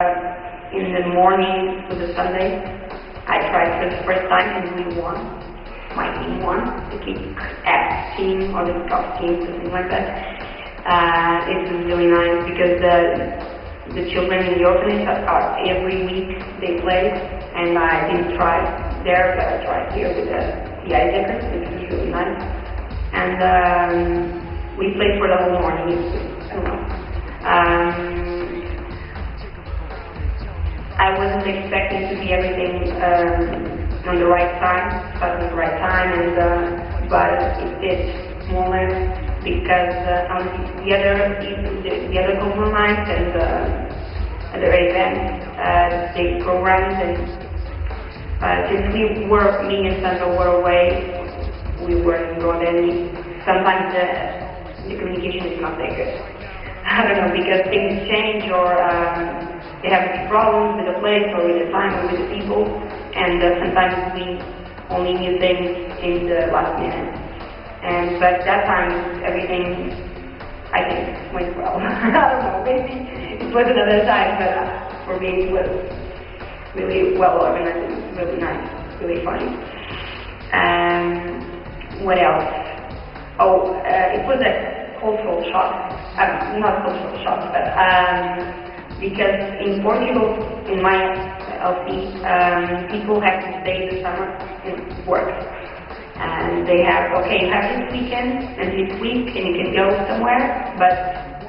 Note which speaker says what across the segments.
Speaker 1: In the morning to the Sunday, I tried for the first time and we won. My team won, the kick ass team or the cup team, something like that. It was really nice because the children in the orphanage are every week they play, and I didn't try there, but I tried here with the Deckers, which was really nice. And we played for the whole morning. I don't know. I wasn't expecting to be everything on the right time, but at the right time, and but it did more or less because on the other compromise and other events they programmed, and since me and Sandra were away, we weren't good, and sometimes the communication is not that good. I don't know, because things change or they have problems with the place or with the time or with the people, and sometimes we only knew things in the last minute. But that time everything, I think, went well. I don't know, maybe it was another time, but for me it was really well organized, really nice, really funny. What else? It was a cultural shock. Not cultural shock, but because in Portugal, in my LC, people have to stay the summer and work. And they have, okay, you have this weekend and this week and you can go somewhere, but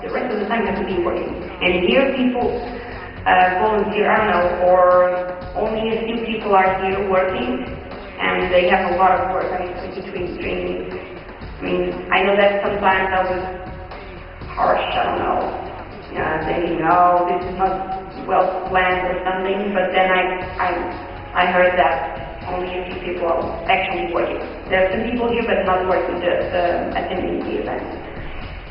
Speaker 1: the rest of the time you have to be working. And here people volunteer, I don't know, or only a few people are here working, and they have a lot of work, between trainees. I know that sometimes I was harsh, I don't know, saying, no, this is not well planned or something, but then I heard that only a few people are actually working. There are some people here but not working, just attending the event.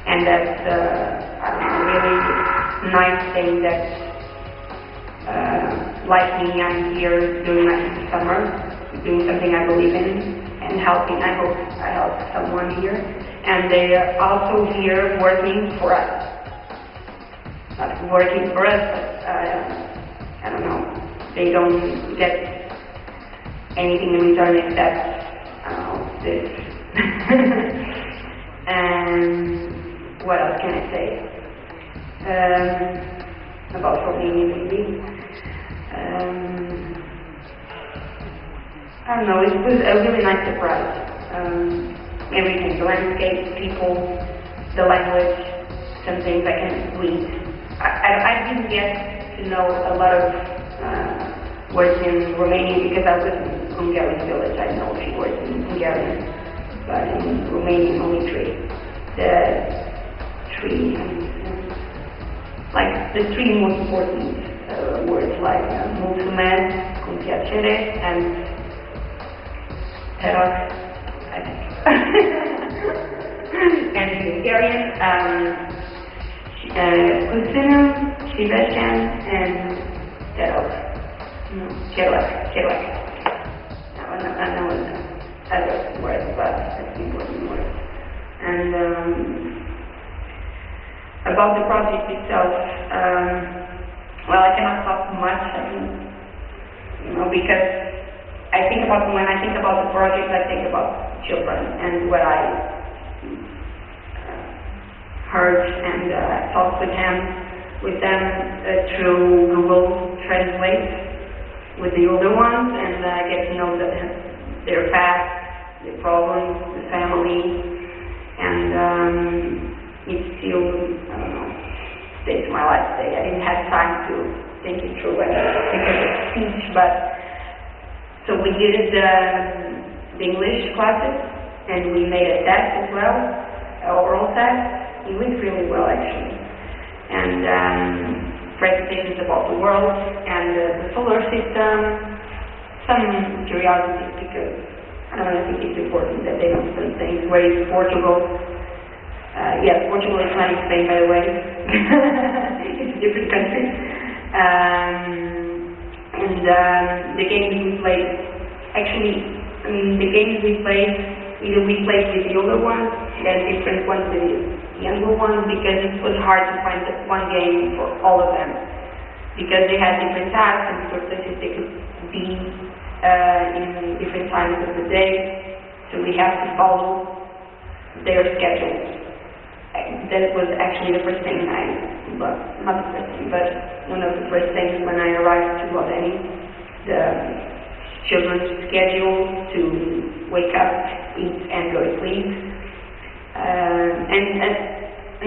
Speaker 1: And that's a really nice thing that, like me, I'm here doing my summer, doing something I believe in, and helping. I hope I help someone here. And they are also here working for us. Not working for us, but I don't know. They don't get anything in return except, this. And what else can I say? About Romania, maybe. I don't know, it was a really nice surprise. Everything, the landscape, people, the language, some things I can read. I didn't get to know a lot of words in Romanian because I was in Hungarian village. I know a few words in Hungarian, but in Romanian only three. The three, like the three most important words, like mulțumesc, cu piacere, and te rog, I think. And in Hungarian, Köszönöm, szívesen, and te rog. No, kérlek. I know other words, but that's important words. And about the project itself, well, I cannot talk much, because when I think about the project, I think about children and what I heard and talked with them through Google Translate with the older ones, and get to know their past, their problems, the family, and it still, I don't know, stays my life today. I didn't have time to think it through and think of a speech, but so we did the English classes, and we made a test as well, oral test. It went really well, actually. And presentations about the world and the solar system, some curiosities, because I don't know, I think it's important that they know some things. Where is Portugal? Yes, Portugal is not in Spain, by the way. It's a different country. And the games we played, the games we played, either we played with the older ones and different ones with the younger ones, because it was hard to find one game for all of them. because they had different tasks and different places they could be in different times of the day, so we have to follow their schedules. That was actually the first thing well, not the first thing, but one of the first things when I arrived to Bodeni, the children's schedule to wake up, eat, and go to sleep. And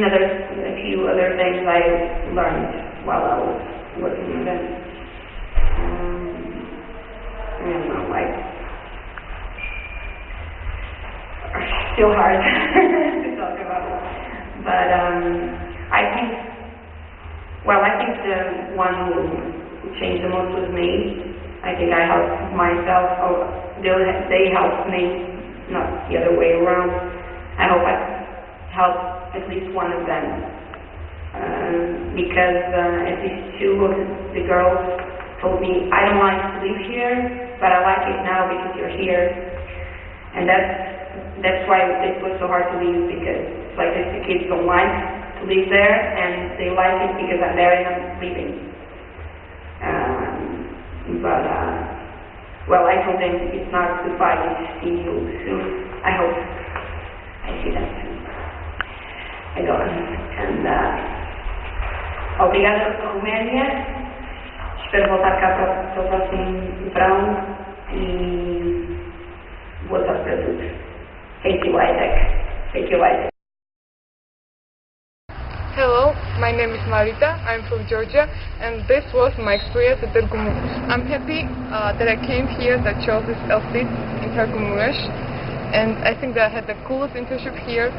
Speaker 1: a few other things I learned while I was working with them. I don't know, like, still hard to talk about. But I think the one who changed the most was me. I think I helped myself, or they helped me, not the other way around. I hope I helped at least one of them, because at least two of the girls told me, I don't like to live here, but I like it now because you're here. And that's why it was so hard to leave, because it's like the kids don't like to live there, and they like it because I'm there and I'm leaving. But well, I told them it's not goodbye, it's see you soon. I hope I see them soon. I go on. And obrigada pela Roménia. Espero voltar cá para o próximo verão e boa sorte para tudo. Thank you, Isaac. Thank you, Isaac.
Speaker 2: Hello, my name is Marita, I'm from Georgia, and this was my experience at Tergumureș. I'm happy that I came here, that chose this LC in Tergumureș, and I think that I had the coolest internship here,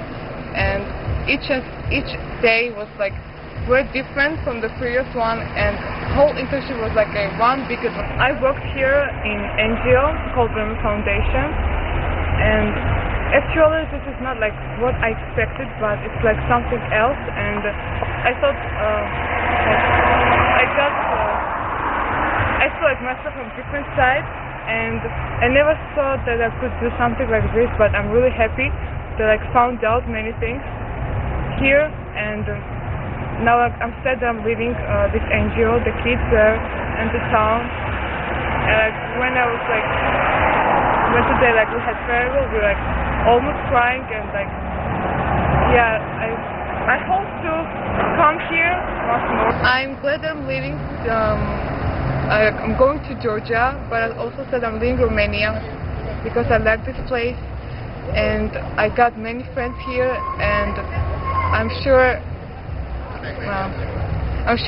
Speaker 2: and each day was like very different from the previous one, and whole internship was like one big adventure. I worked here in NGO called the Foundation, and actually, this is not like what I expected, but it's like something else, and I thought I saw like myself from different sides, and I never thought that I could do something like this, but I'm really happy that I found out many things here, and now I'm sad that I'm leaving this NGO, the kids there, and the town. When I was like, when today like we had farewell, we were like almost crying, and like, yeah, I hope to come here once more. I'm glad I'm leaving. I'm going to Georgia, but I also said I'm leaving Romania because I like this place, and I got many friends here, and I'm sure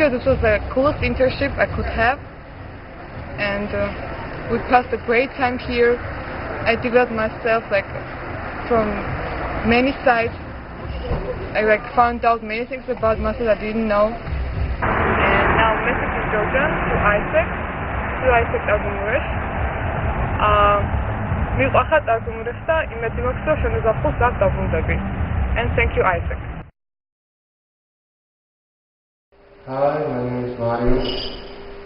Speaker 2: this was the coolest internship I could have, and we passed a great time here. I developed myself like from many sides. I like found out many things about myself I didn't know. And now message in Georgia to Isaac Tergumureș. მივყახა Tergumureș და იმედი მაქვს რომ შენ ზაფხულს აქ დაბრუნდები. And thank you, Isaac.
Speaker 3: Hi, my name is Mario.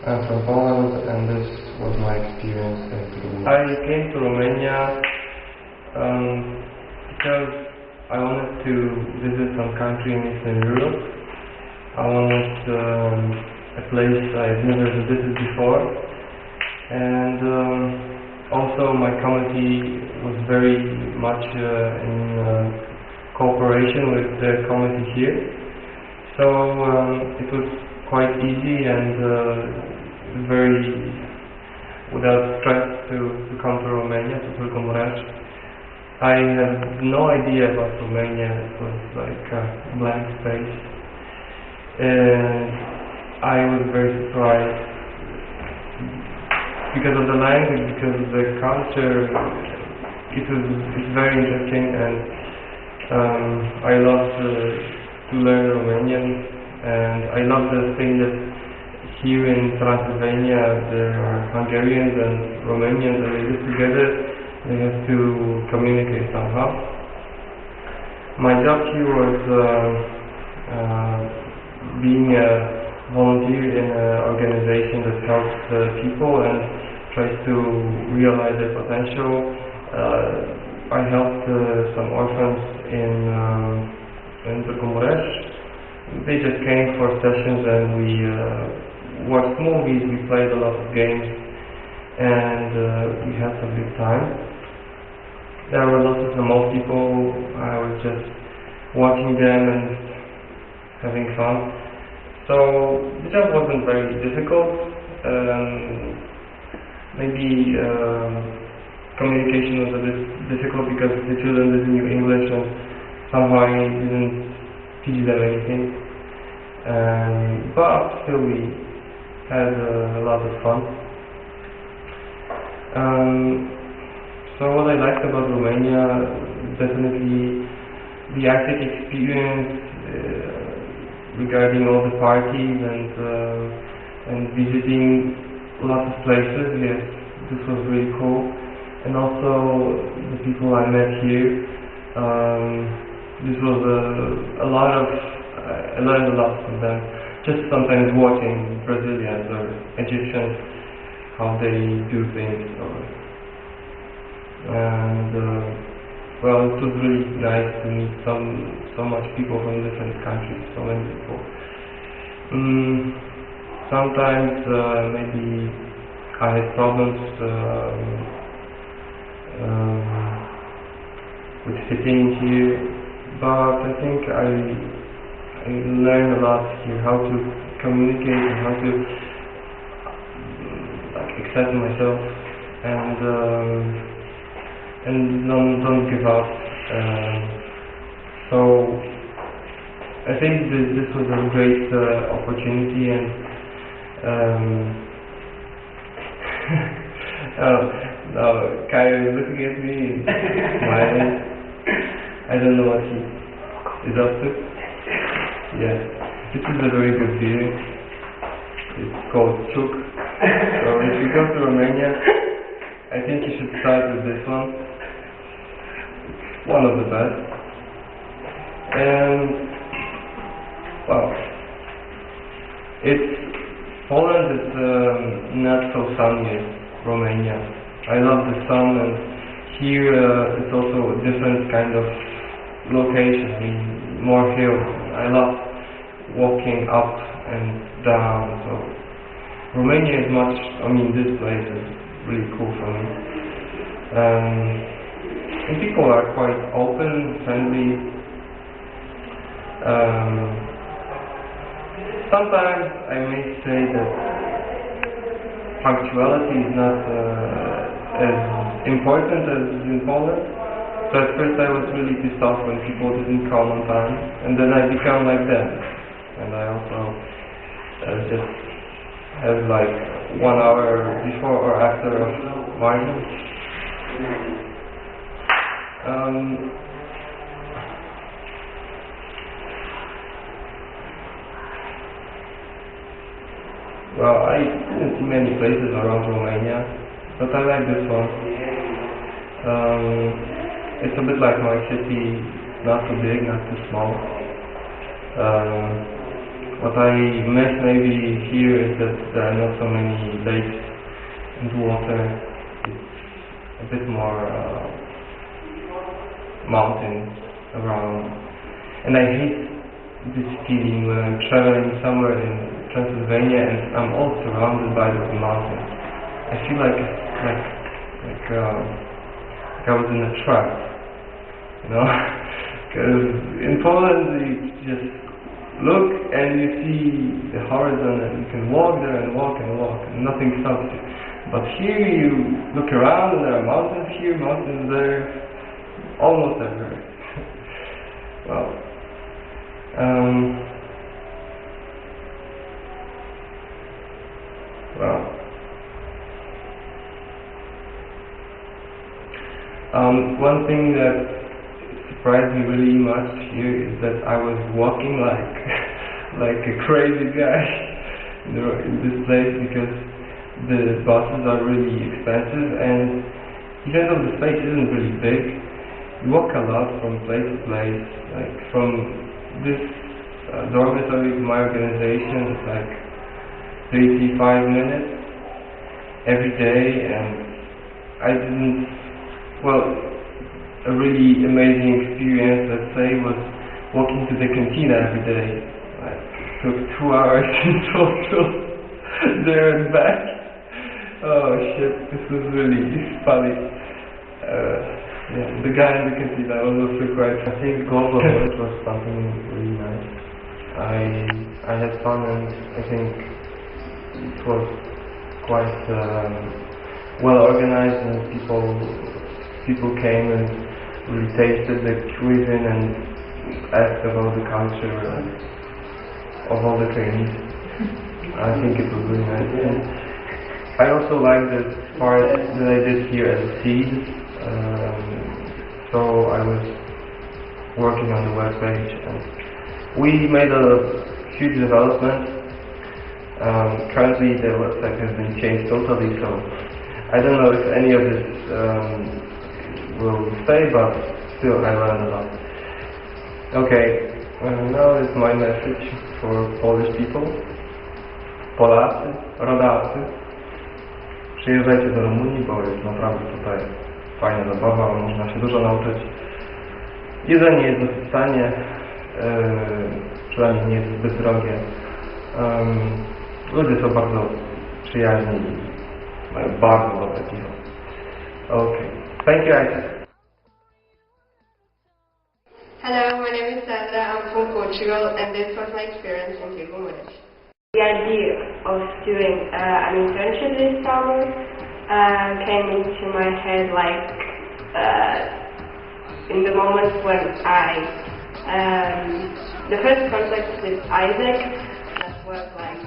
Speaker 3: I'm from Poland, and this was my experience in Tergumureș. I came to Romania because I wanted to visit some country in Eastern Europe. I wanted a place I've never visited before, and also my community was very much in cooperation with the community here, so it was quite easy and very without stress to come to Romania, to Tergumureș. I had no idea about Romania. It was like a blank space, and I was very surprised because of the language, because of the culture. It's very interesting, and I love to learn Romanian, and I love the thing that here in Transylvania there are Hungarians and Romanians, and they live together. They have to communicate somehow. My job here was being a volunteer in an organization that helps people and tries to realize their potential. I helped some orphans in Tergumureș. They just came for sessions, and watched movies, we played a lot of games, and we had some good time. There were lots of remote people. I was just watching them and having fun. So the job wasn't very difficult. Maybe communication was a bit difficult because the children didn't knew English and somehow I didn't teach them anything. But still we had a lot of fun. So what I liked about Romania, definitely the active experience regarding all the parties and visiting lots of places. Yes, this was really cool. And also the people I met here. This was a lot of I learned a lot from them. Just sometimes watching Brazilians or Egyptians how they do things. Well, it was really nice to meet so much people from different countries, so many people. Sometimes maybe I had problems with fitting here, but I think I learned a lot here, how to communicate and how to accept myself and don't give up. So I think this was a great opportunity, and now Kyle is looking at me and smiling. I don't know what he is up to. Yes, this is a very good beer. It's called Chuk. So if you go to Romania, I think you should start with this one. It's one of the best. And well, Poland is not so sunny as Romania. I love the sun, and here it's also a different kind of location. I mean, more hills. I love walking up and down. So Romania is much. I mean, this place is really cool for me. And people are quite open, friendly. Sometimes I may say that punctuality is not as important as in Poland. So at first I was really pissed off when people didn't come on time, and then I become like them. And I also just have like 1 hour before or after of margin. Well, I didn't see many places around Romania, but I like this one. It's a bit like my city, not too big, not too small. What I miss maybe here is that there are not so many lakes and water. It's a bit more mountains around. And I hate this feeling when I'm traveling somewhere in Transylvania and I'm all surrounded by those mountains. I feel like I was in a trap, you know? Because in Poland you just look and you see the horizon and you can walk there and walk and walk and nothing stops you. But here you look around and there are mountains here, mountains there, almost everywhere. Well, one thing that surprised me really much here is that I was walking like a crazy guy in this place, because the buses are really expensive, and even though the space isn't really big, you walk a lot from place to place. Like from this dormitory to my organization, it's like 35 minutes every day, and I didn't. Well, a really amazing experience, let's say, was walking to the cantina every day. Like, it took 2 hours in total. there and back. Oh shit, this was really funny. Yeah, the guy in the canteen, I was also quite... I think global it was something really nice. I had fun, and I think it was quite well organized, and people came and really tasted the cuisine and asked about the culture of all the trainees. I think it was really nice. And I also like the part that I did here as a seed. So I was working on the web page, and we made a huge development. Currently the website has been changed totally, so I don't know if any of this will stay, but still I learned a lot. Okay, now is my message for Polish people. Polacy, rodacy, przyjeżdżajcie do Rumunii, bo jest naprawdę tutaj fajna zabawa, można się dużo nauczyć. Jedzenie jest dosyć tanie, przynajmniej nie jest zbyt drogie. Ludzie są bardzo przyjaźni i mają bardzo dobre piwo. Okay, thank you, Isaac.
Speaker 4: Hello, my name is Sandra. I'm from Portugal, and this was my experience in Pilgrimage.
Speaker 1: The idea of doing an internship this summer came into my head like in the moment when the first contact with Isaac, that was like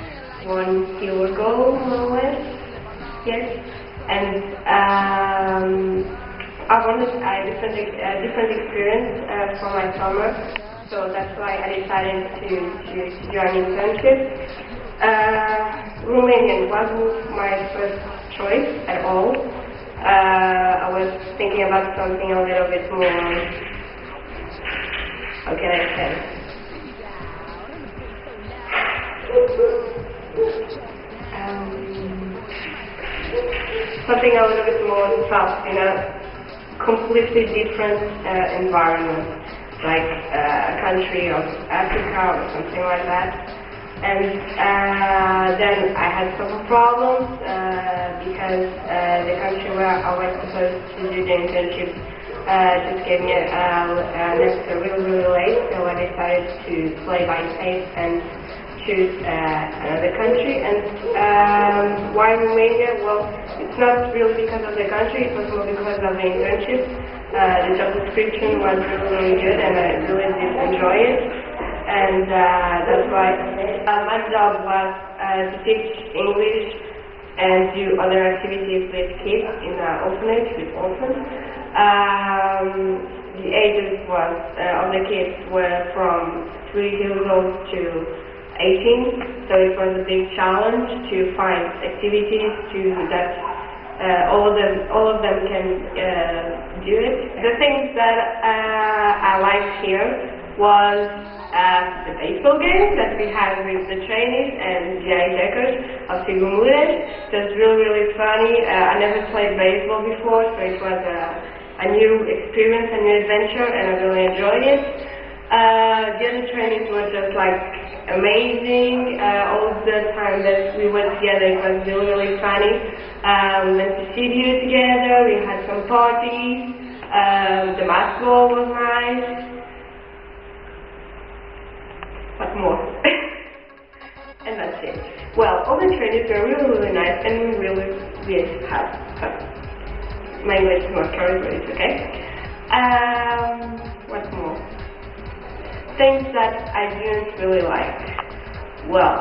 Speaker 1: 1 year ago, more or less, yes, and I wanted a different experience for my summer, so that's why I decided to do an internship. Romanian wasn't my first choice at all. I was thinking about something a little bit more, how can I say, something a little bit more tough, in a completely different environment, like a country of Africa or something like that. And then I had some problems because the country where I was supposed to do the internship just gave me an answer really late, so I decided to play by safe and choose another country. And why Romania? Well, it's not really because of the country, it was more because of the internship. The job description was really good, and I really did enjoy it. And that's why my job was to teach English and do other activities with kids in an orphanage with orphans. The ages of the kids were from 3 years old to 18, so it was a big challenge to find activities that all of them can do it. The things that I liked here was the baseball game that we had with the trainees and the hijackers of Sigumudes. It was really funny. I never played baseball before, so it was a new experience, a new adventure, and I really enjoyed it. The other trainees were just like amazing. All the time that we were together, it was really funny. We went to studio together, we had some parties, the basketball was nice. What more? And that's it. Well, all the trainees were really nice, and we really did have fun. My English is not correct, but it's okay. What more? Things that I didn't really like. Well,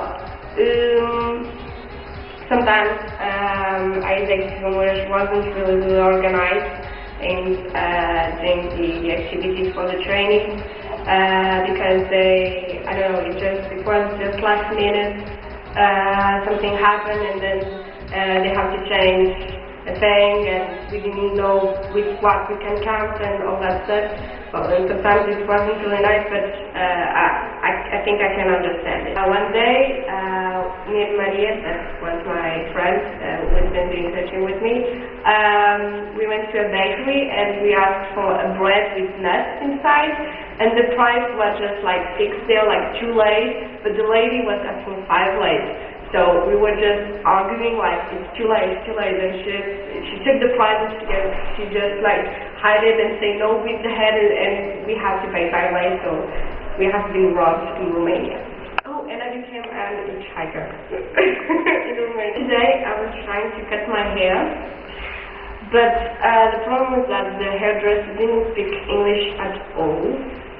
Speaker 1: sometimes Isaac's English wasn't really organized in doing the activities for the training. Because I don't know, it was just last minute, something happened, and then they have to change a thing, and we didn't know what we can count and all that stuff. Well, and sometimes it wasn't really nice, but I think I can understand it. One day, me and Maria, that was my friend who was been doing searching with me, we went to a bakery and we asked for a bread with nuts inside, and the price was just like 6 still, like 2 lays, but the lady was asking 5 lays. So we were just arguing like it's too late, and she took the prizes and she just like hide it and say no with the head, and we have to pay by late, so we have been robbed in Romania. Oh, and I became an hitchhiker in Romania. Today I was trying to cut my hair, but the problem was that the hairdresser didn't speak English at all.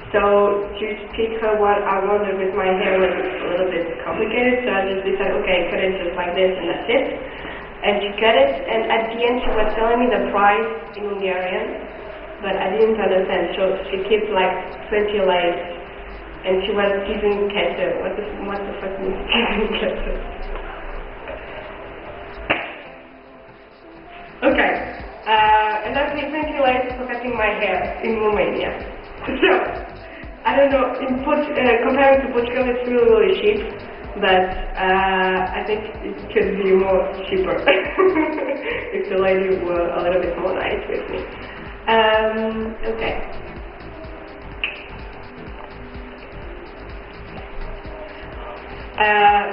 Speaker 1: So to speak her what I wanted with my hair was a little bit complicated, so I just decided, okay, cut it just like this and that's it. And she cut it, and at the end she was telling me the price in Hungarian, but I didn't understand, so she kept like 20 legs, and she was teasing Kette. What the fuck means teasing Kette? Okay, and I paid 20 legs for cutting my hair in Romania. So, I don't know, comparing to Portugal it's really cheap, but I think it could be more cheaper if the lady were a little bit more nice with me. Okay.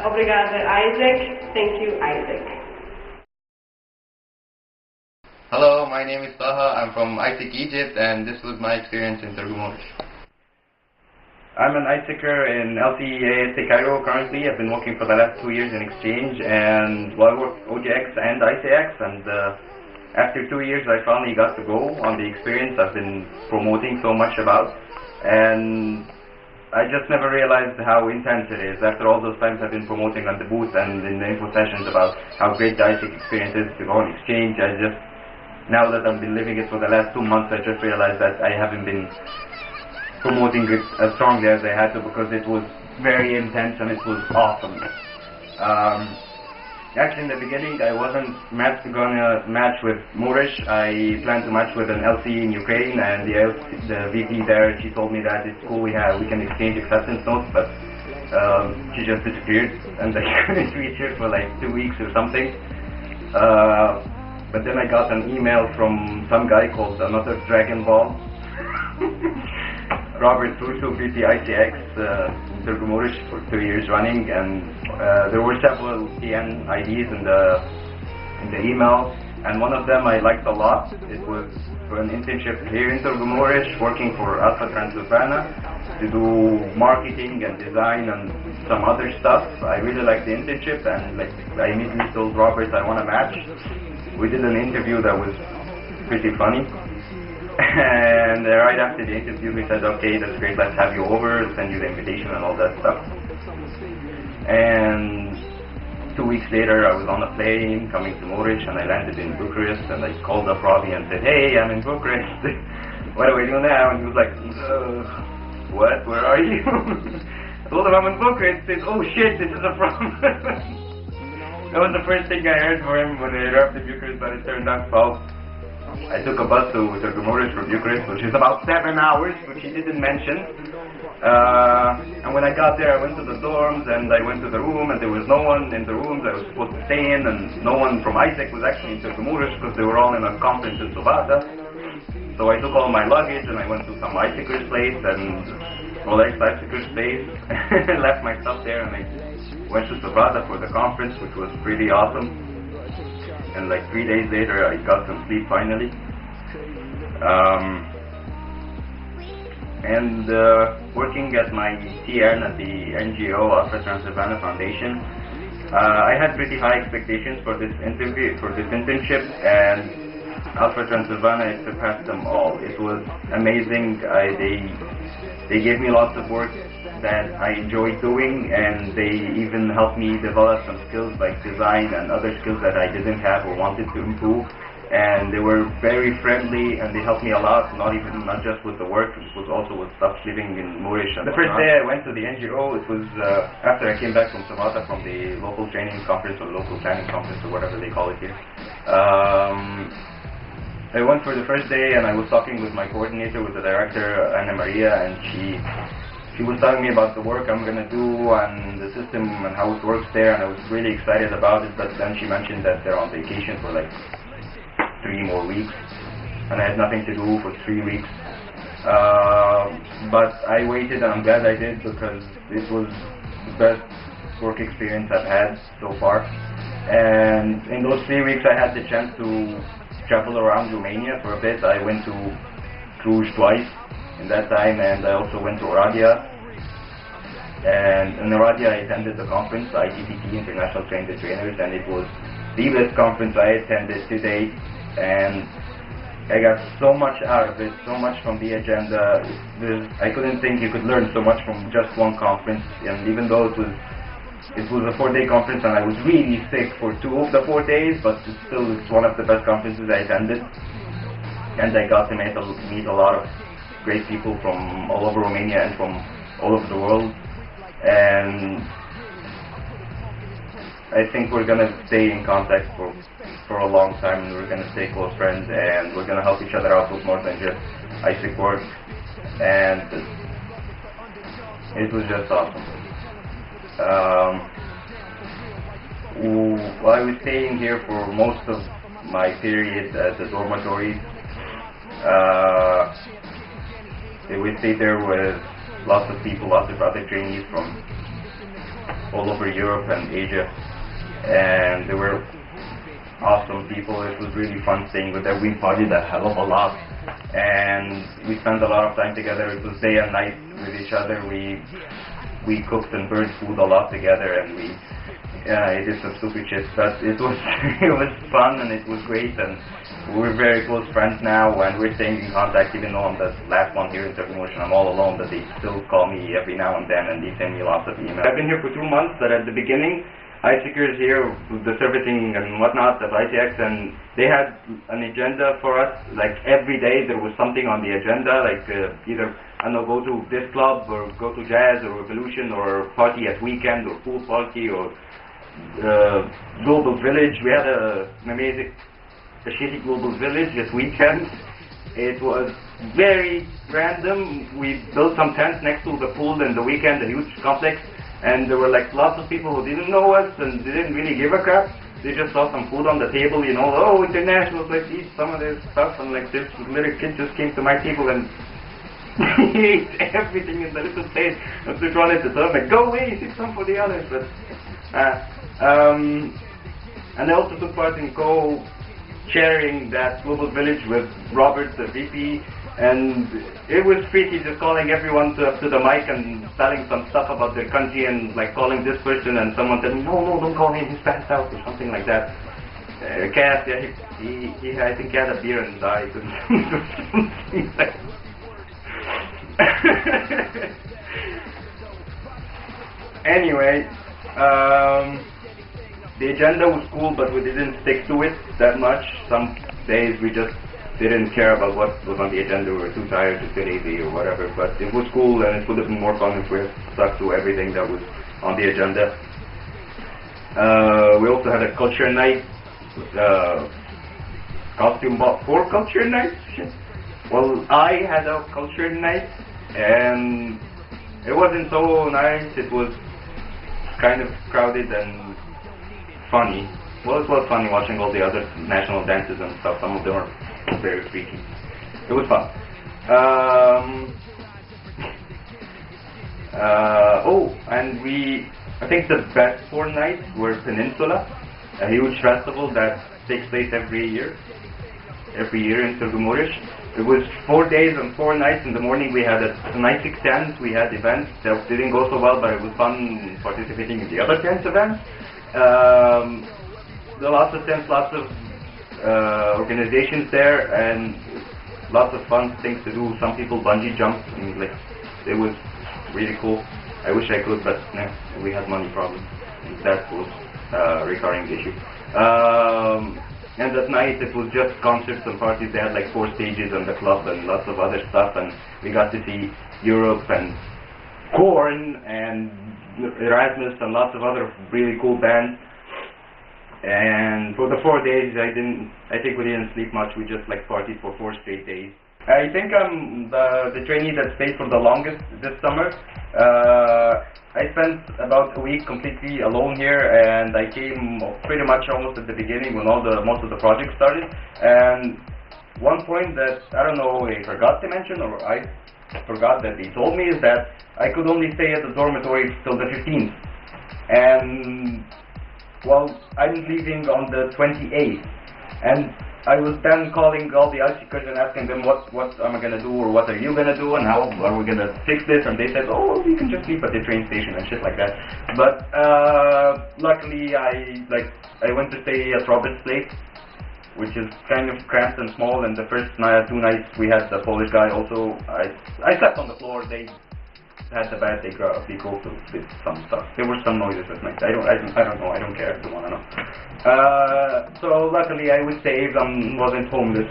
Speaker 1: Obrigada, Isaac. Thank you, Isaac.
Speaker 5: Hello, my name is Taha. I'm from ISIC Egypt, and this was my experience in Turgumorish. I'm an ISICer in LCEASA Cairo currently. I've been working for the last 2 years in exchange, and I work OGX and ICX, and after 2 years I finally got to go on the experience I've been promoting so much about, and I just never realized how intense it is. After all those times I've been promoting on the booth and in the info sessions about how great the ISIC experience is to go on exchange, now that I've been living it for the last 2 months, I just realized that I haven't been promoting it as strongly as I had to, because it was very intense and it was awesome. Actually, in the beginning, I wasn't gonna match with Morish. I planned to match with an LC in Ukraine, and the VP there, she told me that it's cool, we can exchange acceptance notes, but she just disappeared, and I couldn't reach her for like 2 weeks or something. But then I got an email from some guy called Another Dragon Ball. Robert Russo, VP ICX in Turgumorish for 2 years running, and there were several TN IDs in the email, and one of them I liked a lot. It was for an internship here in Turgumorish, working for Alpha Transylvania to do marketing and design and some other stuff. I really liked the internship, and I immediately told Robert I want to match. We did an interview that was pretty funny. And right after the interview, we said, okay, that's great, let's have you over, send you the invitation and all that stuff. And 2 weeks later, I was on a plane coming to Morish, and I landed in Bucharest, and I called up Robbie and said, hey, I'm in Bucharest. What do I do now? And he was like, what? Where are you? I told him I'm in Bucharest. He said, oh shit, this is a problem. That was the first thing I heard from him when I arrived in Bucharest, but it turned out false. I took a bus to Turgumorish from Bucharest, which is about 7 hours, which he didn't mention. And when I got there, I went to the dorms, and I went to the room, and there was no one in the rooms I was supposed to stay in, and no one from ISIC was actually in Turgumorish, because they were all in a conference in Sovata. So I took all my luggage, and I went to some ISICer's place, and Oleg's ISICer's place, and left my stuff there, and I went to Sovata for the conference, which was pretty awesome. And like 3 days later, I got some sleep finally. Working at my TN at the NGO Alpha Transylvania Foundation, I had pretty high expectations for this internship, and Alpha Transylvania surpassed them all. It was amazing. They gave me lots of work that I enjoyed doing, and they even helped me develop some skills like design and other skills that I didn't have or wanted to improve. And they were very friendly, and they helped me a lot, not just with the work, it was also with stuff living in Morish. The first day I went to the NGO, it was after I came back from Sovata, from the local training conference or local planning conference or whatever they call it here. I went for the first day, and I was talking with my coordinator, with the director, Anna Maria, and she was telling me about the work I'm going to do and the system and how it works there, and I was really excited about it, but then she mentioned that they're on vacation for like 3 more weeks, and I had nothing to do for 3 weeks. But I waited, and I'm glad I did, because it was the best work experience I've had so far. And in those 3 weeks I had the chance to travel around Romania for a bit. I went to Cluj twice in that time, and I also went to Oradea. And in Oradea I attended the conference, ITTT, International Trainers, and it was the best conference I attended to date. And I got so much out of it, so much from the agenda. I couldn't think you could learn so much from just one conference. And even though it was a 4-day conference and I was really sick for 2 of the 4 days, but it's one of the best conferences I attended. And I got to meet a lot of great people from all over Romania and from all over the world. And I think we're gonna stay in contact for a long time, and we're gonna stay close friends, and we're gonna help each other out with more than just ISIC work. And it was just awesome. While I was staying here for most of my period at the dormitories, we stayed there with lots of people, lots of other trainees from all over Europe and Asia, and they were awesome people. It was really fun staying with them. We partied a hell of a lot, and we spent a lot of time together. It was day and night with each other. We cooked and burned food a lot together, and we did some stupid shit, but it was it was fun and it was great, and we're very close friends now, and we're staying in contact. Even though I'm the last one here in Turkmenistan, I'm all alone, but they still call me every now and then, and they send me lots of emails. I've been here for 2 months, but at the beginning ISICers here, the servicing and whatnot of ITX, and they had an agenda for us. Like every day there was something on the agenda, like either, I don't know, go to this club or go to jazz or revolution or party at weekend or pool party or global village. We had an amazing shitty global village this weekend. It was very random. We built some tents next to the pool in the weekend, a huge complex. And there were like lots of people who didn't know us and didn't really give a crap. They just saw some food on the table, you know, oh, internationals, let's eat some of this stuff. And like this little kid just came to my table and he ate everything in the little plate. And so wanted to tell him, like, go away, save some for the others. But, and I also took part in co-chairing that global village with Robert, the VP. And it was freaky, just calling everyone up to the mic and telling some stuff about their country, and like calling this person, and someone said, no, don't call him, he's passed out, or something like that. Cass, yeah, he I think he had a beer and died. Anyway, the agenda was cool, but we didn't stick to it that much. Some days we just didn't care about what was on the agenda. We were too tired, too lazy, or whatever. But it was cool, and it would have been more fun if we had stuck to everything that was on the agenda. We also had a culture night, costume for culture night. Well, I had a culture night, and it wasn't so nice. It was kind of crowded and funny. Well, it was funny watching all the other national dances and stuff. Some of them are very freaky. It was fun. And I think the best 4 nights were Peninsula, a huge festival that takes place every year in Turgumurish. It was 4 days and 4 nights. In the morning we had an ISIC tent, we had events that didn't go so well, but it was fun participating in the other tents events. There were lots of tents, lots of organizations there, and lots of fun things to do. Some people bungee jumped, and like it was really cool. I wish I could, but no, we had money problems. That was a recurring issue. And that night it was just concerts and parties. They had like 4 stages in the club and lots of other stuff, and we got to see Europe and Korn and Erasmus and lots of other really cool bands. And for the 4 days, I think we didn't sleep much. We just like partied for 4 straight days. I think I'm the trainee that stayed for the longest this summer. I spent about a week completely alone here, and I came pretty much almost at the beginning when most of the projects started. And one point that I don't know if I forgot to mention, or I forgot that they told me, is that I could only stay at the dormitory till the 15th. And well, I'm leaving on the 28th, and I was then calling all the out seekers and asking them what am I gonna do, or what are you gonna do, and how are we gonna fix this? And they said, oh, you can just sleep at the train station and shit like that. But luckily, I went to stay at Robert's place, which is kind of cramped and small. And the first night, 2 nights, we had the Polish guy also. I slept on the floor. They had the bed. They go with some stuff. There were some noises at night. I don't know. I don't care. I don't want to know. So luckily I was saved and wasn't homeless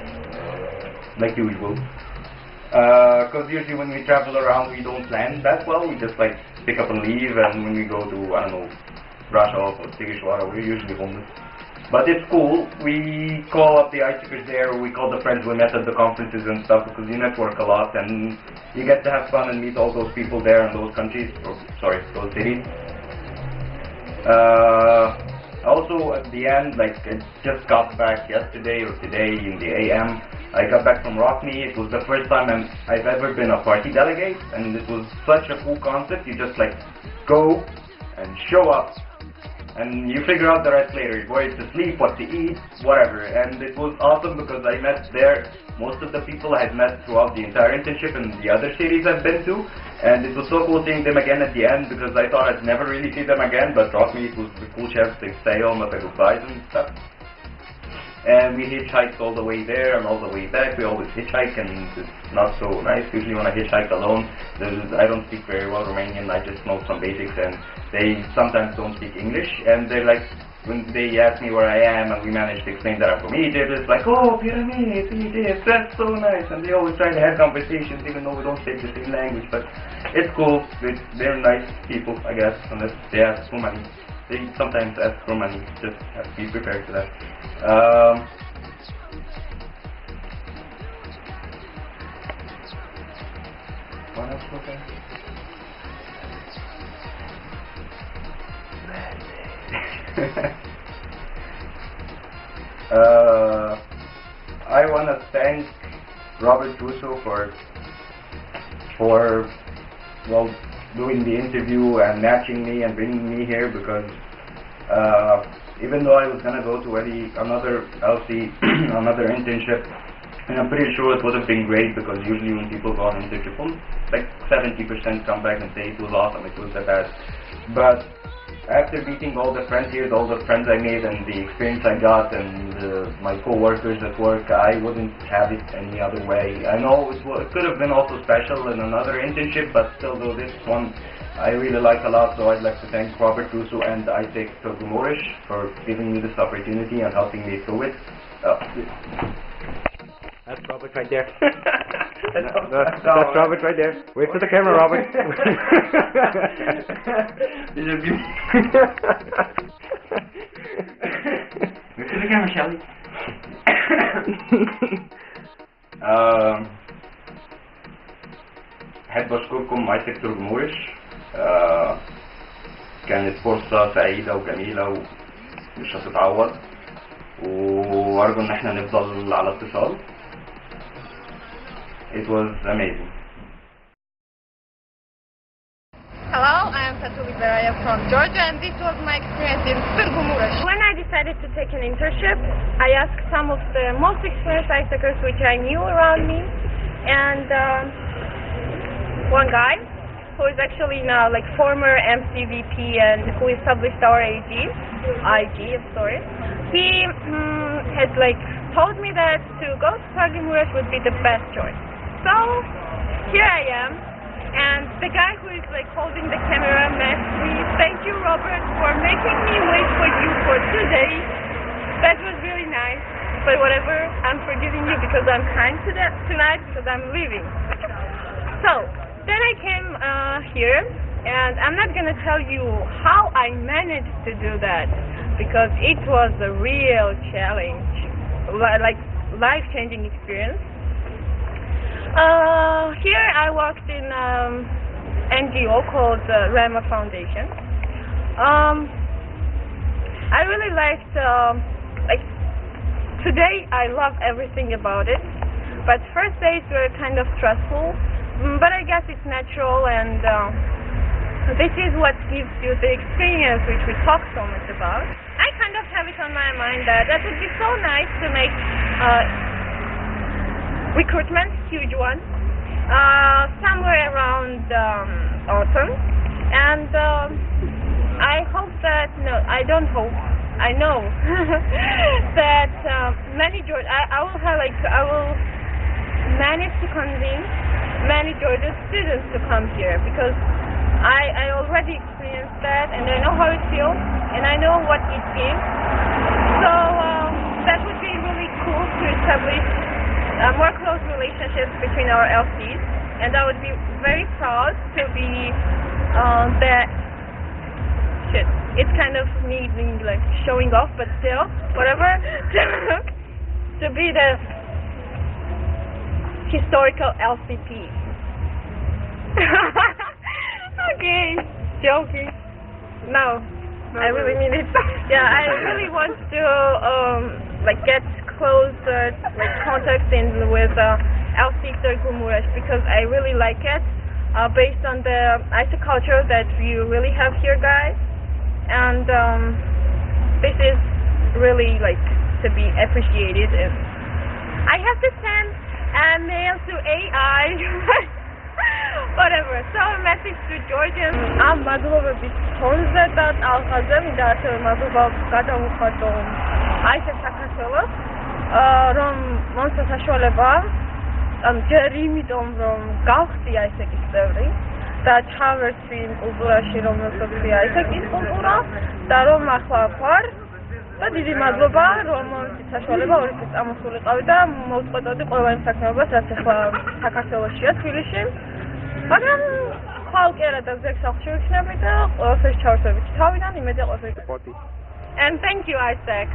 Speaker 5: like usual. Because usually when we travel around we don't plan that well. We just like pick up and leave. And when we go to, I don't know, Russia or Tigishwara, we're usually homeless. But it's cool. We call up the iSeekers there, or we call the friends we met at the conferences and stuff, because you network a lot and you get to have fun and meet all those people there in those countries, or sorry, those cities. Also at the end, like I just got back yesterday or today in the AM, I got back from Rockney. It was the first time I've ever been a party delegate, and it was such a cool concept. You just like go and show up, and you figure out the rest later, where to sleep, what to eat, whatever. And it was awesome because I met there most of the people I had met throughout the entire internship in the other cities I've been to, and it was so cool seeing them again at the end, because I thought I'd never really see them again, but trust me, it was a cool chance to say all my goodbyes and stuff. And we hitchhiked all the way there and all the way back. We always hitchhike, and it's not so nice. Usually when I hitchhike alone, I don't speak very well Romanian. I just know some basics, and they sometimes don't speak English. And they're like, when they ask me where I am, and we manage to explain that I'm from Egypt, it's like, oh, pyramids, Egypt, that's so nice. And they always try to have conversations, even though we don't speak the same language. But it's cool. They're nice people, I guess, unless they ask for money. They sometimes ask for money. Just have to be prepared for that. What else was there? I want to thank Robert Russo for well, doing the interview and matching me and bringing me here, because even though I was going to go to another LC, another internship, and I'm pretty sure it would have been great, because usually when people go on internship, like 70% come back and say it was awesome, it was the best. But after meeting all the friends here, all the friends I made, and the experience I got, and my co-workers at work, I wouldn't have it any other way. I know it could have been also special in another internship, but still, though, this one I really like a lot. So I'd like to thank Robert Russo and Isaac Togumorish for giving me this opportunity and helping me through it.
Speaker 3: That's Robert right there. That's Robert right there. Wait for the camera, Robert.
Speaker 5: Wait for the camera, Shelly. أحب أشكركم آيسك ترجمورش. كانت فرصة سعيدة وجميلة ومش هتتعوض، وأرجو إن احنا نفضل على اتصال. It was amazing.
Speaker 6: Hello, I am Tatu Liberaya from Georgia, and this was my experience in Turgumurash. When I decided to take an internship, I asked some of the most experienced iSeekers which I knew around me, and one guy who is actually now like former MCVP and who established our IG, he had like told me that to go to Turgumurash would be the best choice. So here I am, and the guy who is like holding the camera met me. Thank you, Robert, for making me wait for you for 2 days. That was really nice. But whatever, I'm forgiving you because I'm kind to that tonight because I'm leaving. So then I came here, and I'm not gonna tell you how I managed to do that, because it was a real challenge, like life-changing experience. Here I worked in NGO called Rama Foundation. I really liked, today I love everything about it, but first days were kind of stressful, but I guess it's natural, and this is what gives you the experience which we talk so much about. I kind of have it on my mind that would be so nice to make recruitment, huge one, somewhere around autumn. And I hope that, no, I don't hope, I know that many Georgia, I will manage to convince many Georgia students to come here, because I already experienced that, and I know how it feels, and I know what it gives. So that would be really cool to establish more close relationships between our LCs, and I would be very proud to be it's kind of me being like showing off, but still, whatever, to be the historical LCP. Okay, joking. No, I really mean it. Yeah, I really want to get closer contact in with LC Gumuresh, because I really like it, based on the ISA culture that you really have here, guys. And this is really to be appreciated. And I have to send a mail to AI. Whatever. So a message to Georgian. I'm Madhova Bisponza that Alhazam that Madhova Gadamukado Isaac Takasova Rom Monsa Sholeba Jeremy Dom from Gauti Isaac is there. That Chavers in Ultura Shirom Sofia Isaac is Ultura, Darom Makhapar. და დიდი მადლობა რომ საშუალება ორი წელი წამოსულიყავი და მოვწყვეტოდი ყველა იმ საქმეობას რაც ახლა საქართველოშია თბილისში, მაგრამ ხვალ კი არა და ზეგ სახლში ვიქნები და ყველაფერს ჩავსებით თავიდან იმედია ყველაფერი. And thank you, Isaac.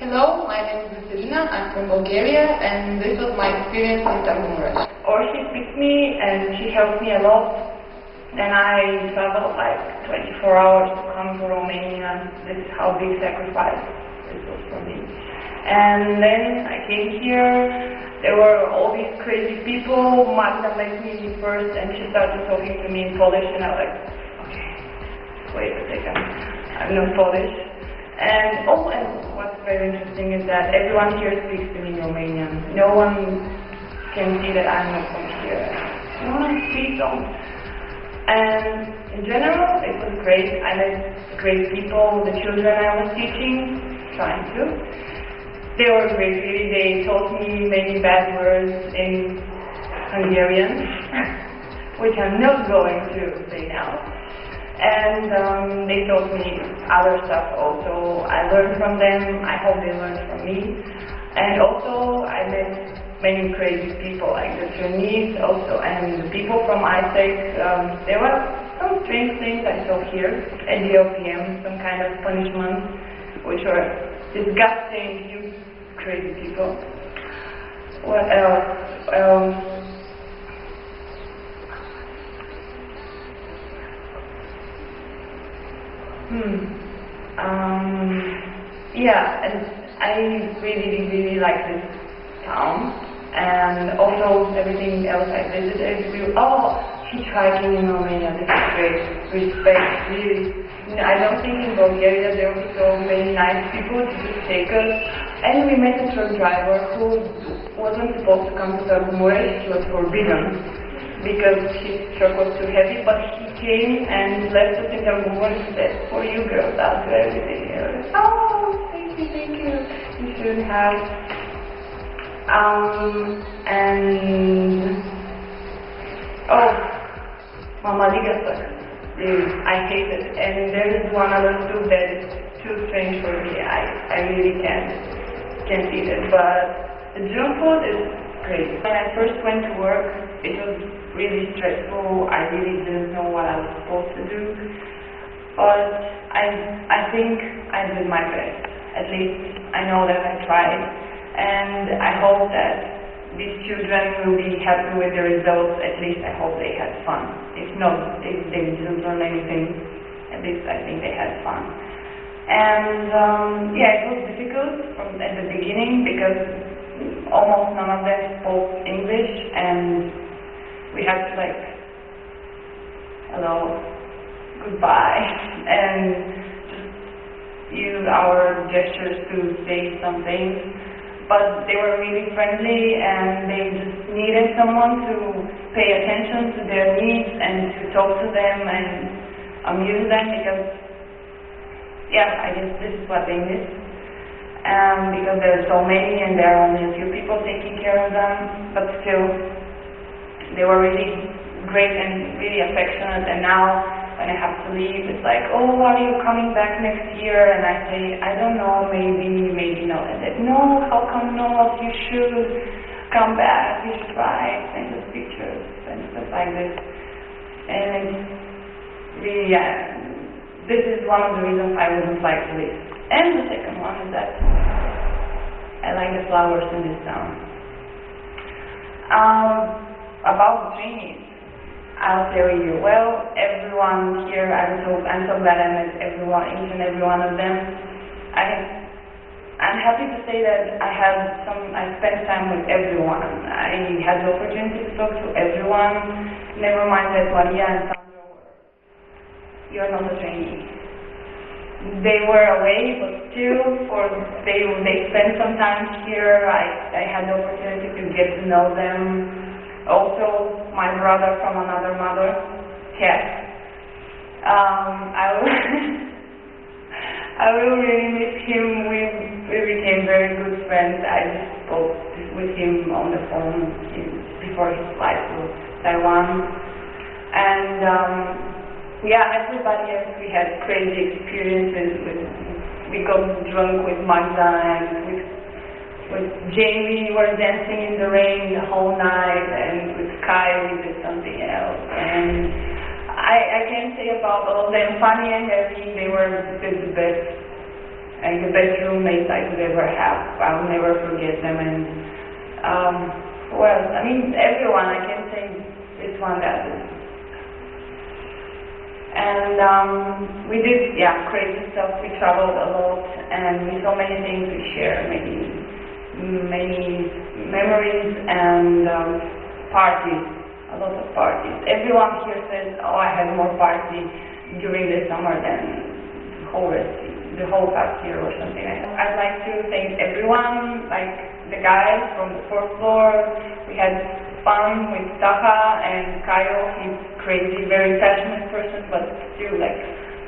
Speaker 4: Hello, my name is Veselina, I'm from Bulgaria, and this was my experience in Gumuresh.
Speaker 1: Or she picked me and she helped me a lot. Then I traveled 24 hours to come to Romania. This is how big sacrifice this was for me. And then I came here. There were all these crazy people. Magda met me first and she started talking to me in Polish, and I was like, okay, wait a second, I'm not Polish. And what's very interesting is that everyone here speaks to me in Romanian. No one can see that I'm not from here. No one speaks on. And in general, it was great. I met great people. The children I was teaching, trying to, they were great. Really, they taught me many bad words in Hungarian, which I'm not going to say now. And they taught me other stuff also. I learned from them. I hope they learned from me. And also, I met many crazy people, like the trainees also, and the people from ISEC. There were some strange things I saw here at the OPM, some kind of punishment, which were disgusting, you crazy people. What else? Yeah, and I really like this town. And also everything else I visited. Hitchhiking in Romania, this is great. Respect, really. I don't think in Bulgaria there will be so many nice people to just take us. And we met a truck driver who wasn't supposed to come to Gumuresh. He was forbidden because his truck was too heavy, but he came and left us in Gumuresh and said, for you girls, I'll do everything. Thank you. You should have. Mama Liga sucks. I hate it. And there is one other soup that is too strange for me. I really can't eat it. But the junk food is great. When I first went to work, it was really stressful. I really didn't know what I was supposed to do. But I think I did my best. At least I know that I tried. And I hope that these children will be happy with the results. At least I hope they had fun. If not, if they didn't learn anything, at least I think they had fun. And it was difficult at the beginning because almost none of them spoke English, and we had to hello, goodbye, and just use our gestures to say something. But they were really friendly, and they just needed someone to pay attention to their needs and to talk to them and amuse them, because, yeah, I guess this is what they miss. Because there are so many and there are only a few people taking care of them, but still, they were really great and really affectionate. And now, when I have to leave, it's like, oh, are you coming back next year? And I say, I don't know, maybe, maybe not. And they, no, how come not? You should come back, you should write, send us pictures, and stuff like this. And it's really, yeah, this is one of the reasons I wouldn't like to leave. And the second one is that I like the flowers in this town. About the trainees, I'll tell you, well, everyone here, I'm so glad I met everyone, each and every one of them. I'm happy to say that I spent time with everyone. I had the opportunity to talk to everyone. Never mind that Maria and Sandra you're not a trainee. They were away, but still, they spent some time here. I had the opportunity to get to know them. Also, my brother from another mother, Kat. I will really miss him. We became very good friends. I just spoke with him on the phone before his flight to Taiwan. And yeah, everybody else, we had crazy experiences. We got drunk with Magda and with Jamie, we were dancing in the rain the whole night, and with Kai we did something else. And I can say about all of them, Fanny and Harry, they were the best, and the best roommates I could ever have. I will never forget them. And who else? I mean, everyone. I can say this one, that is. And we did, yeah, crazy stuff. We traveled a lot, and we saw many things we shared, many memories and parties, a lot of parties. Everyone here says, oh, I had more parties during the summer than the whole past year or something. I'd like to thank everyone, like the guys from the fourth floor. We had fun with Taha and Kayo. He's crazy, very passionate person, but still like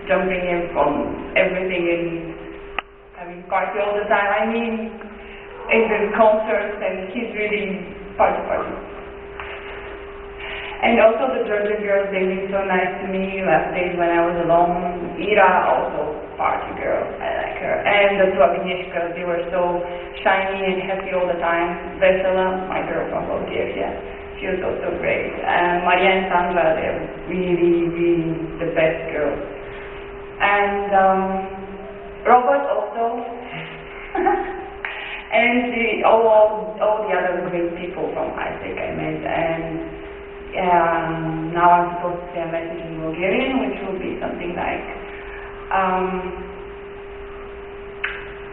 Speaker 1: jumping in on everything and having party all the time. I mean, in the concerts, and he's really party. And also the Georgia girls, they've been so nice to me last days when I was alone. Ira, also party girl, I like her. And the two Agnieszkas, they were so shiny and happy all the time. Vesela, my girl from Bulgaria, she was also great. And Maria and Sandra, they're really the best girls. And Robert also. And all the other great people from ISEC I met. And now I'm supposed to say a message in Bulgarian, which will be something like,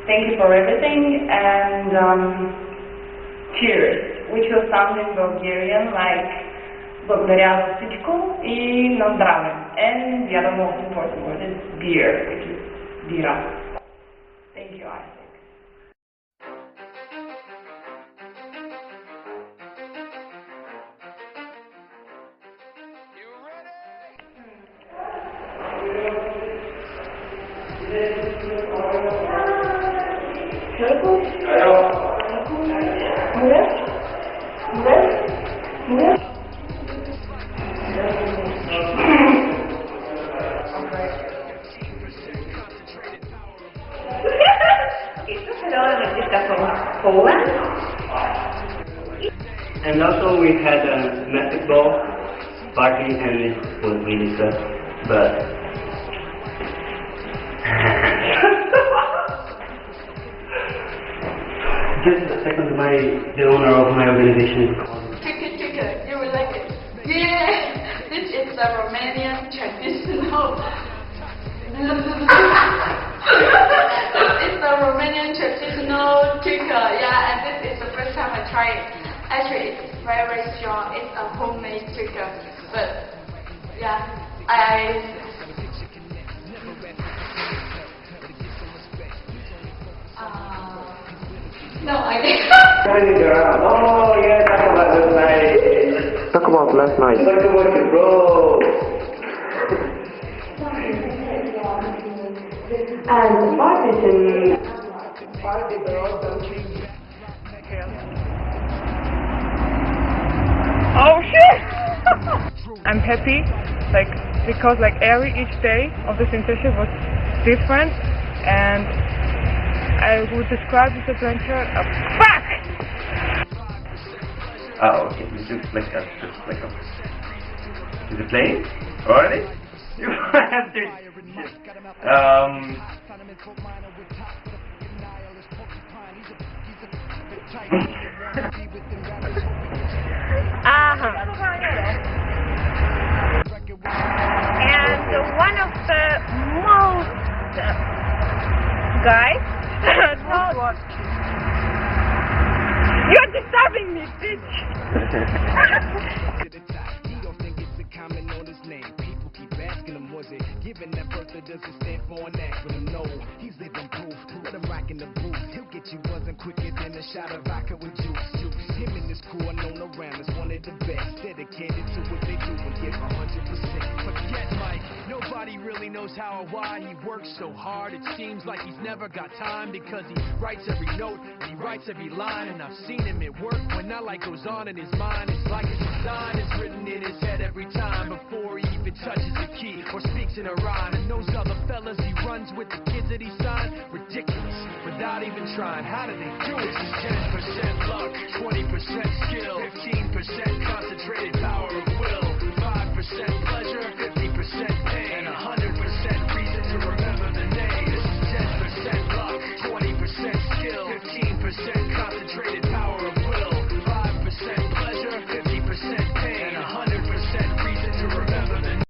Speaker 1: thank you for everything, and cheers, which will sound in Bulgarian like благодаря за всичко и на здраве. And the other most important word is beer, which is bira. Thank you, ISEC.
Speaker 7: Poland. And also we had a domestic ball party, and it was really good, but just a second, the owner of my organization is called.
Speaker 4: Tricky, you will like it. Yeah, this is the Romanian traditional. It's the Romanian traditional ticker, yeah, and this is the first time I try it. Actually, it's very strong. It's a homemade ticker, but yeah, No, I didn't.
Speaker 7: Oh, yeah, talk about last night.
Speaker 3: Talk about last night.
Speaker 7: Talk about your bro.
Speaker 1: And partition.
Speaker 2: Oh shit! I'm happy, like, because like each day of this internship was different, and I would describe this adventure as fuck!
Speaker 5: Oh, okay. This is like a. Is it playing? Already? You bastard!
Speaker 6: And one of the most guys. What? You're disturbing me, bitch!
Speaker 8: Given that birthday doesn't stand for an acronym, no. He's living proof, let him rock in the booth. He'll get you buzzing quicker than a shot of vodka with juice. Him and his crew are known around as one of the best. Dedicated to what they do and give 100%. Forget Mike, nobody really knows how or why he works so hard. It seems like he's never got time because he writes every note, he writes every line. And I've seen him at work when that light goes on in his mind. It's like his design is written in his head every time before he even touches the key or speaks in a rhyme. And those other fellas he runs with, the kids that he signed, ridiculous, without even trying. How do they do it? It's 10% luck, 20% skill, 15% concentrated power of